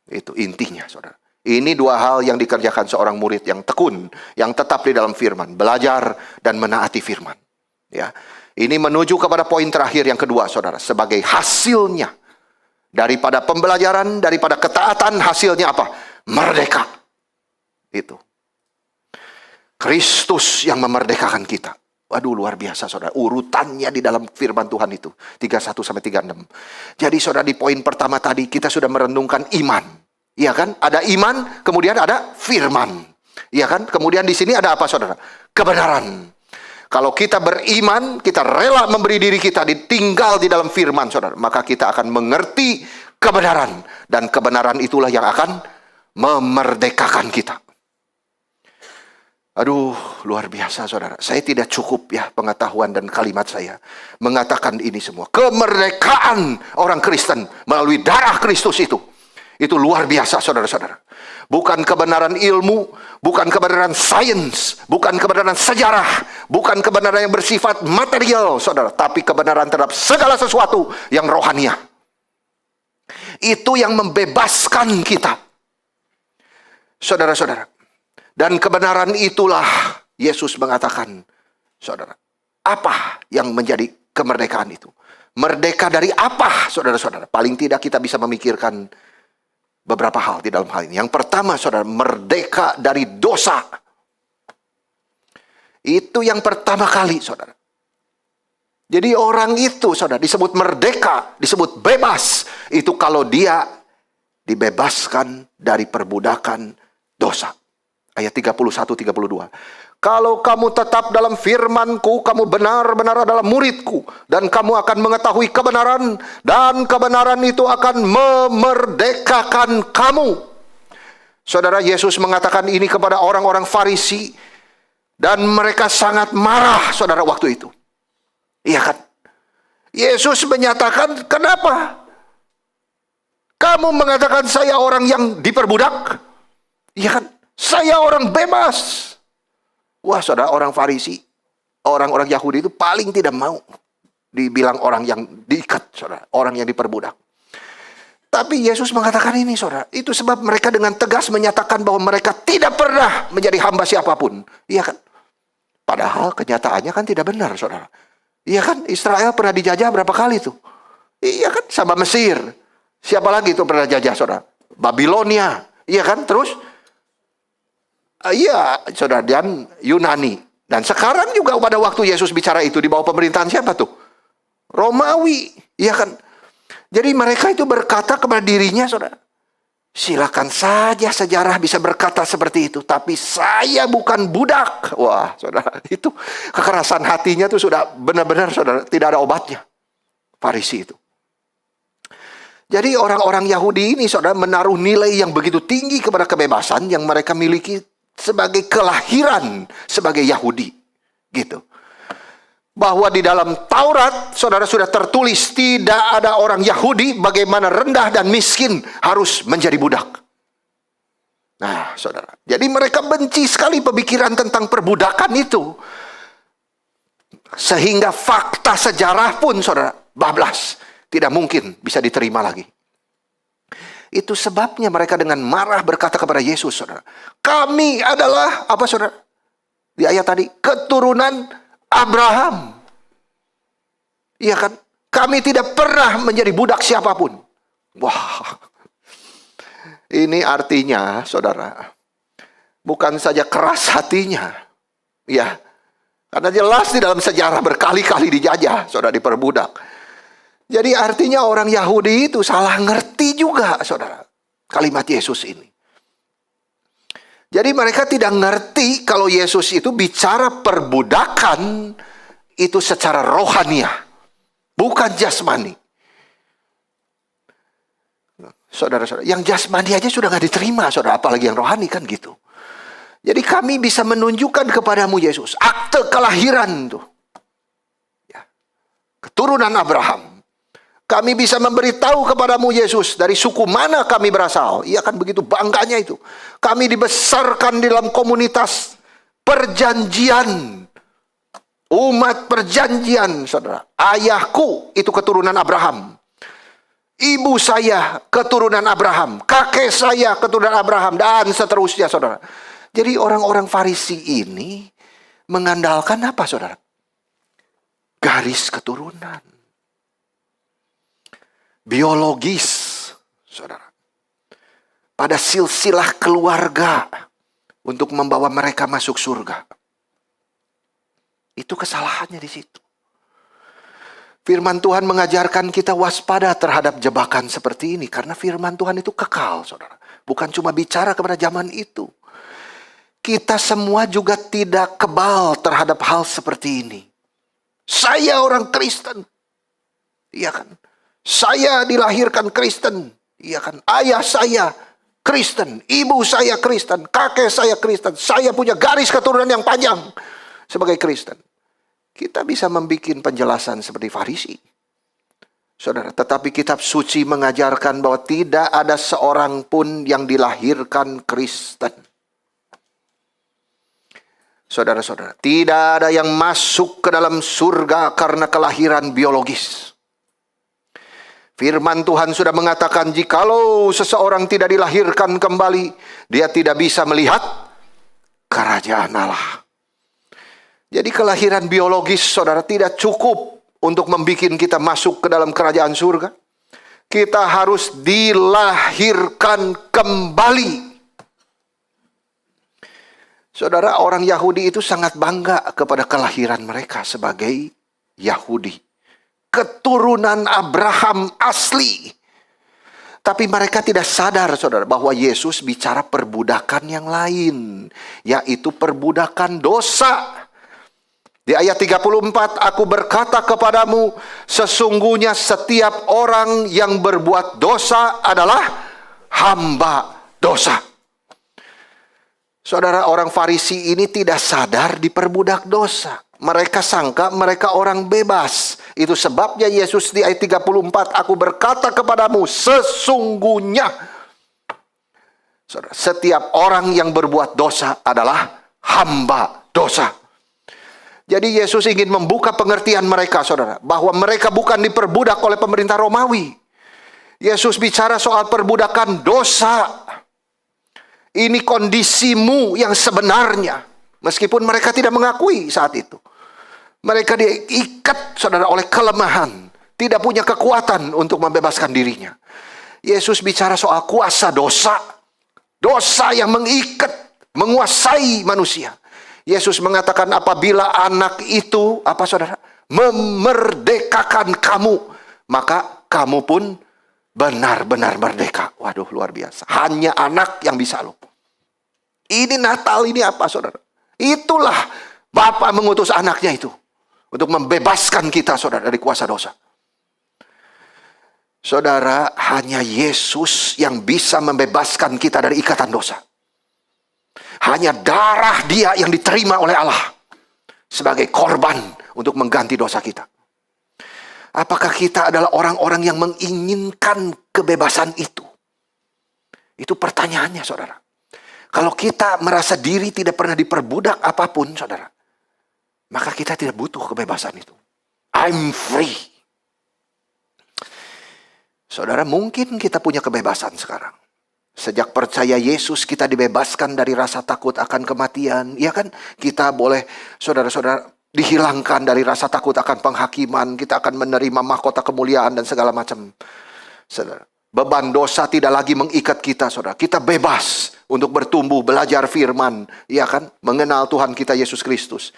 Itu intinya, saudara. Ini dua hal yang dikerjakan seorang murid yang tekun, yang tetap di dalam firman, belajar dan menaati firman. Ya, ini menuju kepada poin terakhir yang kedua, saudara. Sebagai hasilnya daripada pembelajaran, daripada ketaatan, hasilnya apa? Merdeka. Itu. Kristus yang memerdekakan kita. Waduh, luar biasa, saudara. Urutannya di dalam firman Tuhan itu. 31-36. Jadi, saudara, di poin pertama tadi kita sudah merenungkan iman. Iya kan? Ada iman, kemudian ada firman. Iya kan? Kemudian di sini ada apa, saudara? Kebenaran. Kalau kita beriman, kita rela memberi diri kita ditinggal di dalam firman, saudara. Maka kita akan mengerti kebenaran. Dan kebenaran itulah yang akan memerdekakan kita. Aduh, luar biasa, saudara. Saya tidak cukup ya pengetahuan dan kalimat saya mengatakan ini semua. Kemerdekaan orang Kristen melalui darah Kristus itu luar biasa, saudara-saudara. Bukan kebenaran ilmu, bukan kebenaran sains, bukan kebenaran sejarah, bukan kebenaran yang bersifat material, saudara. Tapi kebenaran terhadap segala sesuatu yang rohania. Itu yang membebaskan kita, saudara-saudara. Dan kebenaran itulah Yesus mengatakan, saudara, apa yang menjadi kemerdekaan itu? Merdeka dari apa, saudara-saudara? Paling tidak kita bisa memikirkan beberapa hal di dalam hal ini. Yang pertama, saudara, merdeka dari dosa. Itu yang pertama kali, saudara. Jadi orang itu, saudara, disebut merdeka, disebut bebas. Itu kalau dia dibebaskan dari perbudakan dosa. Ayat 31-32. Kalau kamu tetap dalam firman-Ku, kamu benar-benar adalah murid-Ku, dan kamu akan mengetahui kebenaran, dan kebenaran itu akan memerdekakan kamu. Saudara, Yesus mengatakan ini kepada orang-orang Farisi, dan mereka sangat marah, saudara, waktu itu. Iya kan? Yesus menyatakan, kenapa? Kamu mengatakan saya orang yang diperbudak? Iya kan? Saya orang bebas. Wah, saudara, orang Farisi, orang-orang Yahudi itu paling tidak mau dibilang orang yang diikat, saudara, orang yang diperbudak. Tapi Yesus mengatakan ini, saudara, itu sebab mereka dengan tegas menyatakan bahwa mereka tidak pernah menjadi hamba siapapun. Iya kan? Padahal kenyataannya kan tidak benar, saudara. Iya kan? Israel pernah dijajah berapa kali tuh? Iya kan? Sama Mesir. Siapa lagi itu pernah jajah, saudara? Babilonia. Iya kan? Terus? Iya, saudara, dan Yunani. Dan sekarang juga pada waktu Yesus bicara itu di bawah pemerintahan siapa tuh? Romawi, iya kan? Jadi mereka itu berkata kepada dirinya, saudara, silakan saja sejarah bisa berkata seperti itu, tapi saya bukan budak. Wah, saudara, itu kekerasan hatinya tuh sudah benar-benar, saudara, tidak ada obatnya. Farisi itu. Jadi orang-orang Yahudi ini, saudara, menaruh nilai yang begitu tinggi kepada kebebasan yang mereka miliki sebagai kelahiran sebagai Yahudi, gitu. Bahwa di dalam Taurat, saudara, sudah tertulis tidak ada orang Yahudi bagaimana rendah dan miskin harus menjadi budak. Nah, saudara, jadi mereka benci sekali pemikiran tentang perbudakan itu, sehingga fakta sejarah pun, saudara, bablas, tidak mungkin bisa diterima lagi. Itu sebabnya mereka dengan marah berkata kepada Yesus, saudara, kami adalah, apa, saudara? Di ayat tadi, keturunan Abraham. Iya kan? Kami tidak pernah menjadi budak siapapun. Wah, ini artinya, saudara, bukan saja keras hatinya, ya, karena jelas di dalam sejarah berkali-kali dijajah, saudara, diperbudak. Jadi artinya orang Yahudi itu salah ngerti juga, saudara, kalimat Yesus ini. Jadi mereka tidak ngerti kalau Yesus itu bicara perbudakan itu secara rohaniah, bukan jasmani. Saudara-saudara, yang jasmani aja sudah gak diterima, saudara, apalagi yang rohani, kan gitu. Jadi kami bisa menunjukkan kepadamu, Yesus, akte kelahiran tuh, ya, keturunan Abraham. Kami bisa memberitahu kepadamu, Yesus, dari suku mana kami berasal. Iya kan, begitu bangganya itu. Kami dibesarkan di dalam komunitas perjanjian, umat perjanjian, saudara. Ayahku itu keturunan Abraham. Ibu saya keturunan Abraham. Kakek saya keturunan Abraham. Dan seterusnya, saudara. Jadi orang-orang Farisi ini mengandalkan apa, saudara? Garis keturunan. Biologis, saudara. Pada silsilah keluarga untuk membawa mereka masuk surga. Itu kesalahannya di situ. Firman Tuhan mengajarkan kita waspada terhadap jebakan seperti ini. Karena firman Tuhan itu kekal, saudara. Bukan cuma bicara kepada zaman itu. Kita semua juga tidak kebal terhadap hal seperti ini. Saya orang Kristen. Iya kan? Saya dilahirkan Kristen. Iya kan? Ayah saya Kristen. Ibu saya Kristen. Kakek saya Kristen. Saya punya garis keturunan yang panjang sebagai Kristen. Kita bisa membuat penjelasan seperti Farisi, saudara. Tetapi kitab suci mengajarkan bahwa tidak ada seorang pun yang dilahirkan Kristen. Saudara-saudara, tidak ada yang masuk ke dalam surga karena kelahiran biologis. Firman Tuhan sudah mengatakan, jikalau seseorang tidak dilahirkan kembali, dia tidak bisa melihat kerajaan Allah. Jadi kelahiran biologis, saudara, tidak cukup untuk membuat kita masuk ke dalam kerajaan surga. Kita harus dilahirkan kembali. Saudara, orang Yahudi itu sangat bangga kepada kelahiran mereka sebagai Yahudi. Keturunan Abraham asli. Tapi mereka tidak sadar, saudara, bahwa Yesus bicara perbudakan yang lain, yaitu perbudakan dosa. Di ayat 34, aku berkata kepadamu, sesungguhnya setiap orang yang berbuat dosa adalah hamba dosa. Saudara, orang Farisi ini tidak sadar diperbudak dosa. Mereka sangka mereka orang bebas. Itu sebabnya Yesus di ayat 34, aku berkata kepadamu, sesungguhnya. Saudara, setiap orang yang berbuat dosa adalah hamba dosa. Jadi Yesus ingin membuka pengertian mereka, saudara, bahwa mereka bukan diperbudak oleh pemerintah Romawi. Yesus bicara soal perbudakan dosa. Ini kondisimu yang sebenarnya. Meskipun mereka tidak mengakui saat itu. Mereka diikat, saudara, oleh kelemahan. Tidak punya kekuatan untuk membebaskan dirinya. Yesus bicara soal kuasa dosa. Dosa yang mengikat, menguasai manusia. Yesus mengatakan apabila anak itu, apa saudara? Memerdekakan kamu, maka kamu pun benar-benar merdeka. Waduh, luar biasa. Hanya anak yang bisa loh. Ini Natal, ini apa saudara? Itulah Bapa mengutus anaknya itu. Untuk membebaskan kita, saudara, dari kuasa dosa. Saudara, hanya Yesus yang bisa membebaskan kita dari ikatan dosa. Hanya darah Dia yang diterima oleh Allah sebagai korban untuk mengganti dosa kita. Apakah kita adalah orang-orang yang menginginkan kebebasan itu? Itu pertanyaannya, saudara. Kalau kita merasa diri tidak pernah diperbudak apapun, saudara, maka kita tidak butuh kebebasan itu. I'm free. Saudara, mungkin kita punya kebebasan sekarang. Sejak percaya Yesus kita dibebaskan dari rasa takut akan kematian. Ya kan? Kita boleh, saudara-saudara, dihilangkan dari rasa takut akan penghakiman. Kita akan menerima mahkota kemuliaan dan segala macam. Saudara, beban dosa tidak lagi mengikat kita, saudara. Kita bebas untuk bertumbuh, belajar firman. Ya kan? Mengenal Tuhan kita Yesus Kristus.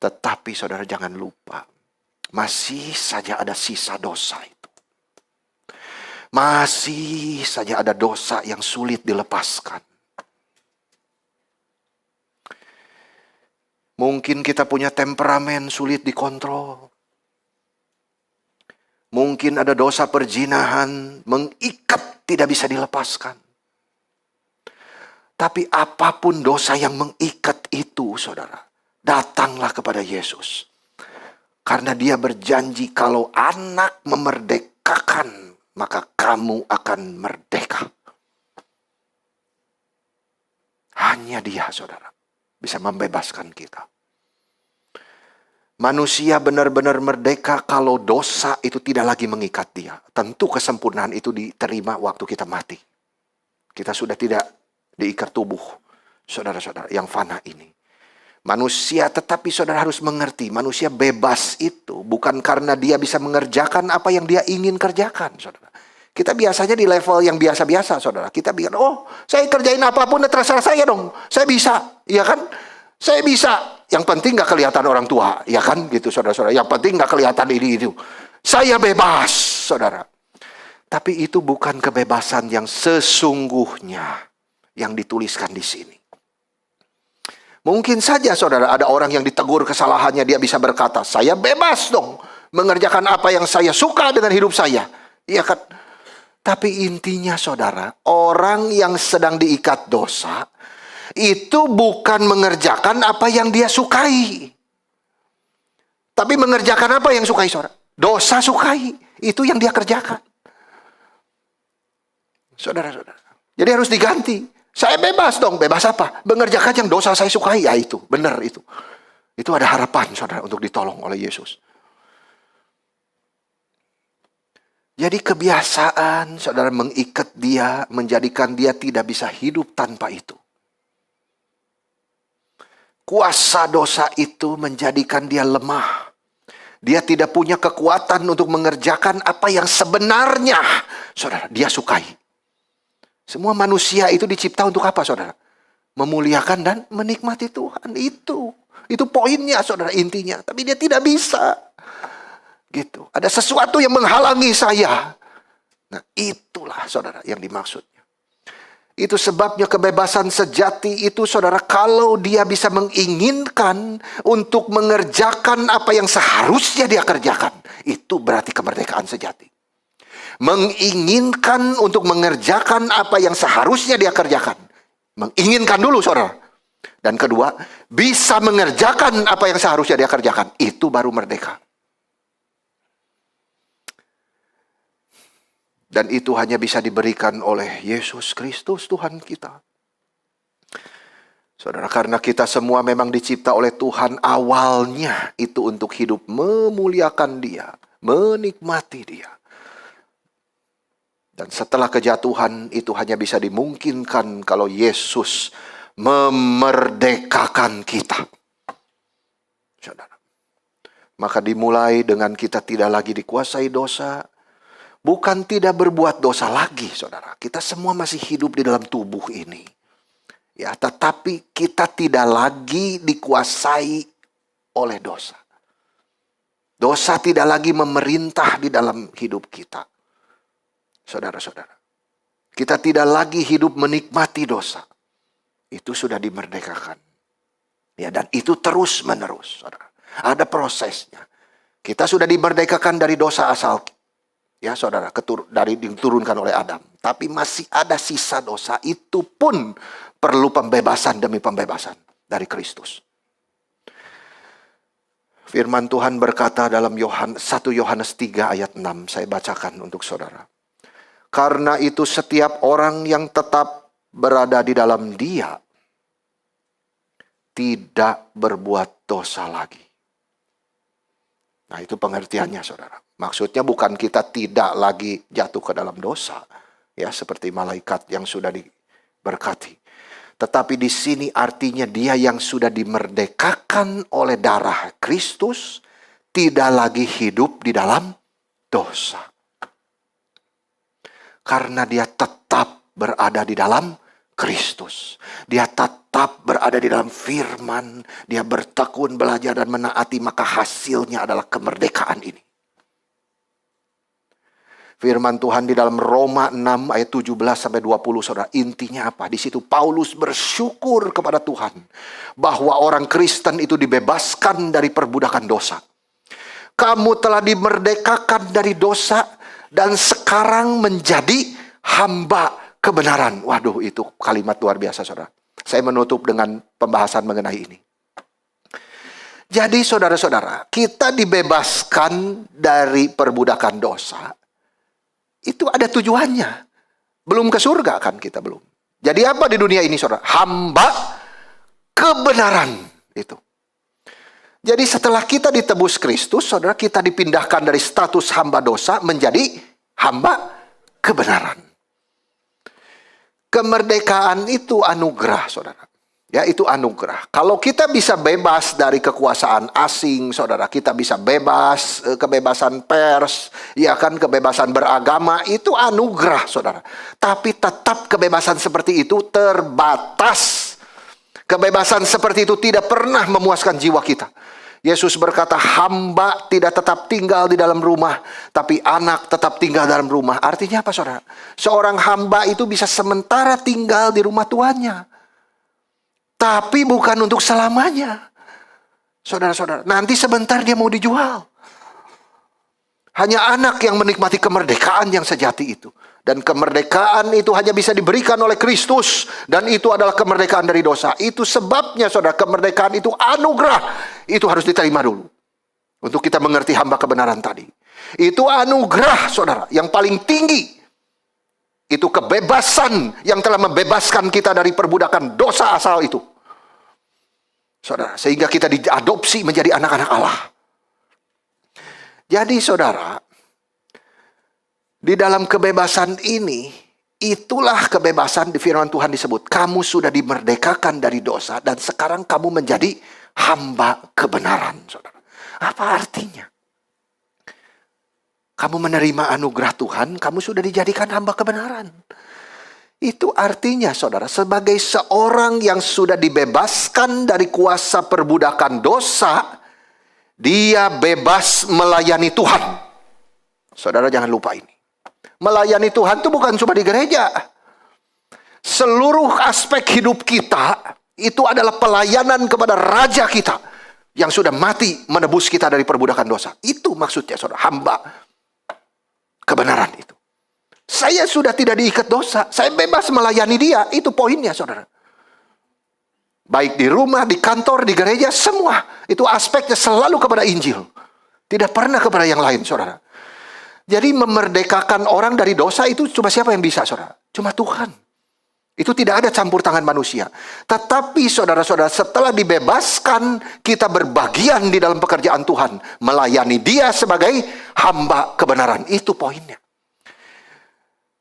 Tetapi saudara jangan lupa, masih saja ada sisa dosa itu. Masih saja ada dosa yang sulit dilepaskan. Mungkin kita punya temperamen sulit dikontrol. Mungkin ada dosa perzinahan mengikat, tidak bisa dilepaskan. Tapi apapun dosa yang mengikat itu, saudara, datanglah kepada Yesus. Karena Dia berjanji kalau anak memerdekakan, maka kamu akan merdeka. Hanya Dia, saudara, bisa membebaskan kita. Manusia benar-benar merdeka kalau dosa itu tidak lagi mengikat dia. Tentu kesempurnaan itu diterima waktu kita mati. Kita sudah tidak diikat tubuh, saudara-saudara, yang fana ini. Manusia, tetapi saudara harus mengerti, manusia bebas itu bukan karena dia bisa mengerjakan apa yang dia ingin kerjakan, saudara. Kita biasanya di level yang biasa-biasa, saudara. Kita bilang, oh, saya kerjain apapun, terserah saya dong. Saya bisa, ya kan? Saya bisa. Yang penting gak kelihatan orang tua, ya kan? Gitu, saudara-saudara. Yang penting gak kelihatan ini, itu. Saya bebas, saudara. Tapi itu bukan kebebasan yang sesungguhnya yang dituliskan di sini. Mungkin saja, saudara, ada orang yang ditegur kesalahannya, dia bisa berkata, saya bebas dong mengerjakan apa yang saya suka dengan hidup saya. Iya kan? Tapi intinya, saudara, orang yang sedang diikat dosa, itu bukan mengerjakan apa yang dia sukai. Tapi mengerjakan apa yang sukai, saudara? Dosa sukai, itu yang dia kerjakan. Saudara-saudara. Jadi harus diganti. Saya bebas dong, bebas apa? Mengerjakan yang dosa saya sukai, ya itu, benar itu. Itu ada harapan, saudara, untuk ditolong oleh Yesus. Jadi kebiasaan, saudara, mengikat dia, menjadikan dia tidak bisa hidup tanpa itu. Kuasa dosa itu menjadikan dia lemah. Dia tidak punya kekuatan untuk mengerjakan apa yang sebenarnya, saudara, dia sukai. Semua manusia itu dicipta untuk apa, saudara? Memuliakan dan menikmati Tuhan. Itu poinnya, saudara, intinya. Tapi dia tidak bisa. Gitu. Ada sesuatu yang menghalangi saya. Nah, itulah, saudara, yang dimaksudnya. Itu sebabnya kebebasan sejati itu, saudara, kalau dia bisa menginginkan untuk mengerjakan apa yang seharusnya dia kerjakan, itu berarti kemerdekaan sejati. Menginginkan untuk mengerjakan apa yang seharusnya dia kerjakan. Menginginkan dulu, saudara. Dan kedua, bisa mengerjakan apa yang seharusnya dia kerjakan. Itu baru merdeka. Dan itu hanya bisa diberikan oleh Yesus Kristus, Tuhan kita. Saudara, karena kita semua memang dicipta oleh Tuhan, awalnya itu untuk hidup memuliakan Dia, menikmati Dia. Dan setelah kejatuhan itu hanya bisa dimungkinkan kalau Yesus memerdekakan kita. Saudara. Maka dimulai dengan kita tidak lagi dikuasai dosa. Bukan tidak berbuat dosa lagi, saudara. Kita semua masih hidup di dalam tubuh ini. Ya, tetapi kita tidak lagi dikuasai oleh dosa. Dosa tidak lagi memerintah di dalam hidup kita. Saudara-saudara. Kita tidak lagi hidup menikmati dosa. Itu sudah dimerdekakan. Ya, dan itu terus menerus, saudara. Ada prosesnya. Kita sudah dimerdekakan dari dosa asal. Ya, saudara, diturunkan oleh Adam. Tapi masih ada sisa dosa. Itu pun perlu pembebasan demi pembebasan dari Kristus. Firman Tuhan berkata dalam 1 Yohanes 3 ayat 6. Saya bacakan untuk saudara. Karena itu setiap orang yang tetap berada di dalam Dia tidak berbuat dosa lagi. Nah, itu pengertiannya, saudara. Maksudnya bukan kita tidak lagi jatuh ke dalam dosa, ya, seperti malaikat yang sudah diberkati. Tetapi di sini artinya dia yang sudah dimerdekakan oleh darah Kristus tidak lagi hidup di dalam dosa. Karena dia tetap berada di dalam Kristus. Dia tetap berada di dalam firman. Dia bertekun, belajar dan menaati, maka hasilnya adalah kemerdekaan ini. Firman Tuhan di dalam Roma 6 ayat 17-20, saudara. Intinya apa? Di situ Paulus bersyukur kepada Tuhan bahwa orang Kristen itu dibebaskan dari perbudakan dosa. Kamu telah dimerdekakan dari dosa dan sekarang menjadi hamba kebenaran. Waduh, itu kalimat luar biasa, saudara. Saya menutup dengan pembahasan mengenai ini. Jadi saudara-saudara, kita dibebaskan dari perbudakan dosa. Itu ada tujuannya. Belum ke surga kan kita belum. Jadi apa di dunia ini, saudara? Hamba kebenaran itu. Jadi setelah kita ditebus Kristus, saudara, kita dipindahkan dari status hamba dosa menjadi hamba kebenaran. Kemerdekaan itu anugerah, saudara. Ya, itu anugerah. Kalau kita bisa bebas dari kekuasaan asing, saudara, kita bisa bebas, kebebasan pers, ya kan, kebebasan beragama, itu anugerah, saudara. Tapi tetap kebebasan seperti itu terbatas. Kebebasan seperti itu tidak pernah memuaskan jiwa kita. Yesus berkata, hamba tidak tetap tinggal di dalam rumah, tapi anak tetap tinggal dalam rumah. Artinya apa, saudara? Seorang hamba itu bisa sementara tinggal di rumah tuannya. Tapi bukan untuk selamanya. Saudara-saudara, nanti sebentar dia mau dijual. Hanya anak yang menikmati kemerdekaan yang sejati itu. Dan kemerdekaan itu hanya bisa diberikan oleh Kristus. Dan itu adalah kemerdekaan dari dosa. Itu sebabnya, saudara, kemerdekaan itu anugerah. Itu harus diterima dulu. Untuk kita mengerti hamba kebenaran tadi. Itu anugerah, saudara, yang paling tinggi. Itu kebebasan yang telah membebaskan kita dari perbudakan dosa asal itu. Saudara, sehingga kita diadopsi menjadi anak-anak Allah. Jadi saudara, di dalam kebebasan ini, itulah kebebasan di firman Tuhan disebut. Kamu sudah dimerdekakan dari dosa dan sekarang kamu menjadi hamba kebenaran, saudara. Apa artinya? kamu menerima anugerah Tuhan, kamu sudah dijadikan hamba kebenaran. Itu artinya saudara, sebagai seorang yang sudah dibebaskan dari kuasa perbudakan dosa, dia bebas melayani Tuhan. Saudara jangan lupa ini. Melayani Tuhan itu bukan cuma di gereja. Seluruh aspek hidup kita itu adalah pelayanan kepada Raja kita yang sudah mati menebus kita dari perbudakan dosa. Itu maksudnya saudara, hamba kebenaran itu. Saya sudah tidak diikat dosa, saya bebas melayani dia. Itu poinnya saudara. Baik di rumah, di kantor, di gereja, semua. Itu aspeknya selalu kepada Injil. Tidak pernah kepada yang lain saudara. Jadi memerdekakan orang dari dosa itu cuma siapa yang bisa saudara? Cuma Tuhan. Itu tidak ada campur tangan manusia. Tetapi saudara-saudara, setelah dibebaskan, kita berbagian di dalam pekerjaan Tuhan. Melayani dia sebagai hamba kebenaran. Itu poinnya.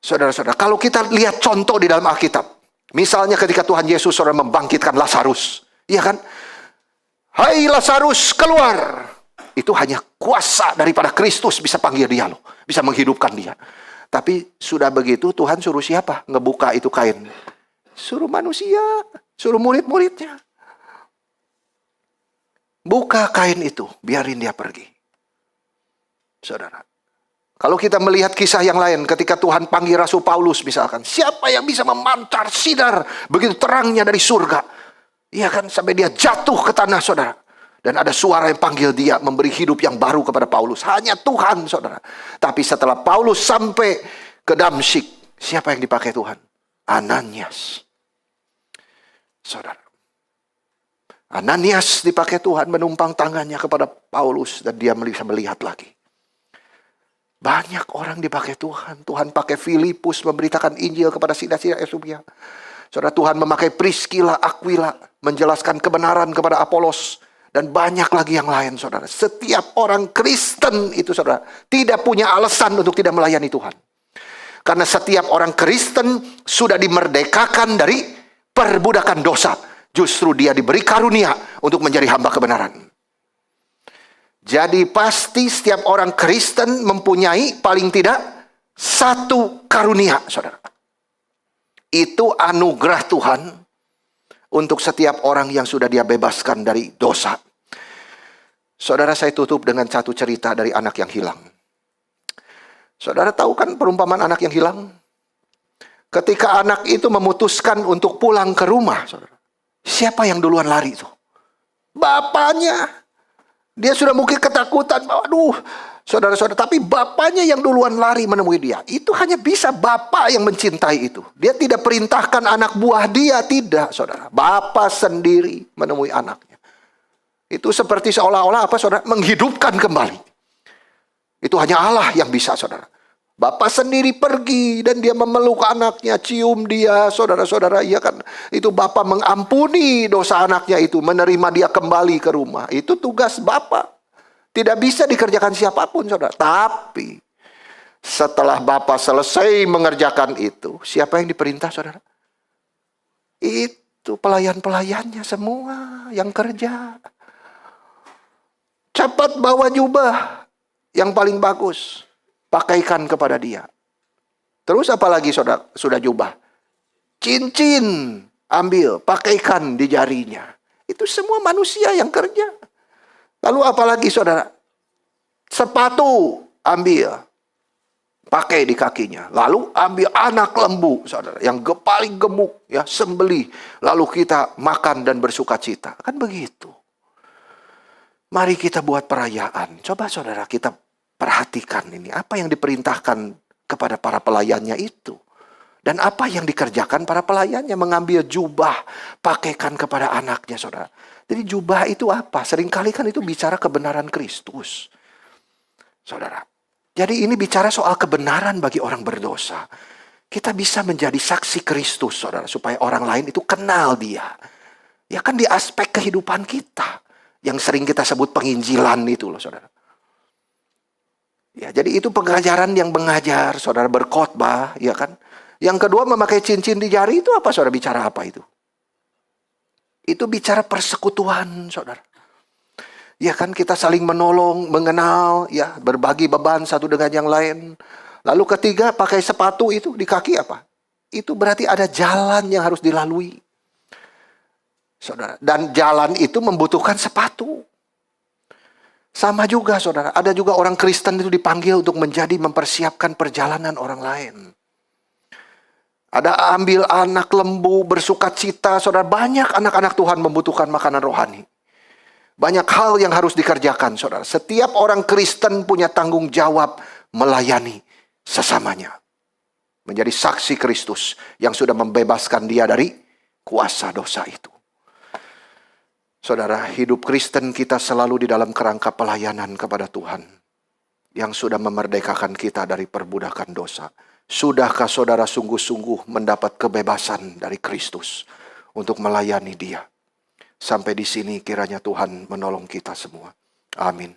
Saudara-saudara, kalau kita lihat contoh di dalam Alkitab. Misalnya ketika Tuhan Yesus saudara membangkitkan Lazarus. Iya kan? Hai Lazarus, keluar. Itu hanya kuasa daripada Kristus bisa panggil dia loh. Bisa menghidupkan dia. Tapi sudah begitu Tuhan suruh siapa? Ngebuka itu kain. Suruh manusia. Suruh murid-muridnya. Buka kain itu. Biarin dia pergi. Saudara. Kalau kita melihat kisah yang lain. Ketika Tuhan panggil Rasul Paulus misalkan. Siapa yang bisa memancar sinar. Begitu terangnya dari surga. Iya kan? Sampai dia jatuh ke tanah saudara. Dan ada suara yang panggil dia memberi hidup yang baru kepada Paulus. Hanya Tuhan, saudara. Tapi setelah Paulus sampai ke Damsyik, siapa yang dipakai Tuhan? Ananias. Saudara. Ananias dipakai Tuhan menumpang tangannya kepada Paulus. Dan dia bisa melihat lagi. Banyak orang dipakai Tuhan. Tuhan pakai Filipus memberitakan Injil kepada Sida-sida Ethiopia. Saudara, Tuhan memakai Priscilla, Aquila. Menjelaskan kebenaran kepada Apolos. Dan banyak lagi yang lain saudara. Setiap orang Kristen itu saudara. Tidak punya alasan untuk tidak melayani Tuhan. Karena setiap orang Kristen sudah dimerdekakan dari perbudakan dosa. Justru dia diberi karunia untuk menjadi hamba kebenaran. Jadi pasti setiap orang Kristen mempunyai paling tidak satu karunia saudara. Itu anugerah Tuhan. Untuk setiap orang yang sudah dia bebaskan dari dosa. Saudara, saya tutup dengan satu cerita dari anak yang hilang. Saudara tahu kan perumpamaan anak yang hilang? Ketika anak itu memutuskan untuk pulang ke rumah. Saudara, siapa yang duluan lari itu? Bapaknya. Dia sudah mungkin ketakutan. Aduh, saudara-saudara. Tapi bapaknya yang duluan lari menemui dia. Itu hanya bisa bapak yang mencintai itu. Dia tidak perintahkan anak buah dia. Tidak, saudara. Bapak sendiri menemui anaknya. Itu seperti seolah-olah apa, saudara? Menghidupkan kembali. Itu hanya Allah yang bisa, saudara. Bapak sendiri pergi dan dia memeluk anaknya, cium dia, saudara-saudara. Iya kan? Itu bapak mengampuni dosa anaknya itu. Menerima dia kembali ke rumah. Itu tugas bapak. Tidak bisa dikerjakan siapapun, saudara. Tapi setelah Bapa selesai mengerjakan itu, siapa yang diperintah, saudara? Itu pelayan-pelayannya semua yang kerja. Cepat bawa jubah yang paling bagus. Pakaikan kepada dia. Terus apalagi, saudara? Sudah jubah. Cincin ambil, pakaikan di jarinya. Itu semua manusia yang kerja. Lalu apalagi saudara? Sepatu ambil. Pakai di kakinya. Lalu ambil anak lembu saudara. Yang paling gemuk. Ya, sembelih. Lalu kita makan dan bersuka cita. Kan begitu. Mari kita buat perayaan. Coba saudara kita perhatikan ini. Apa yang diperintahkan kepada para pelayannya itu. Dan apa yang dikerjakan para pelayannya. Mengambil jubah. Pakaikan kepada anaknya saudara. Jadi jubah itu apa? Seringkali kan itu bicara kebenaran Kristus. Saudara. Jadi ini bicara soal kebenaran bagi orang berdosa. Kita bisa menjadi saksi Kristus, saudara. Supaya orang lain itu kenal dia. Ya kan di aspek kehidupan kita. Yang sering kita sebut penginjilan itu loh, saudara. Ya, jadi itu pengajaran yang mengajar, saudara, berkhotbah, ya kan. Yang kedua memakai cincin di jari itu apa, saudara? Bicara apa itu? Itu bicara persekutuan, saudara. Ya kan, kita saling menolong, mengenal, ya, berbagi beban satu dengan yang lain. Lalu ketiga, pakai sepatu itu di kaki apa? Itu berarti ada jalan yang harus dilalui. Saudara, dan jalan itu membutuhkan sepatu. Sama juga, saudara, ada juga orang Kristen itu dipanggil untuk mempersiapkan perjalanan orang lain. Ada ambil anak lembu, bersukacita, saudara. Banyak anak-anak Tuhan membutuhkan makanan rohani. Banyak hal yang harus dikerjakan, saudara. Setiap orang Kristen punya tanggung jawab melayani sesamanya. Menjadi saksi Kristus yang sudah membebaskan dia dari kuasa dosa itu. Saudara, hidup Kristen kita selalu di dalam kerangka pelayanan kepada Tuhan. Yang sudah memerdekakan kita dari perbudakan dosa. Sudahkah saudara sungguh-sungguh mendapat kebebasan dari Kristus untuk melayani dia? Sampai di sini kiranya Tuhan menolong kita semua. Amin.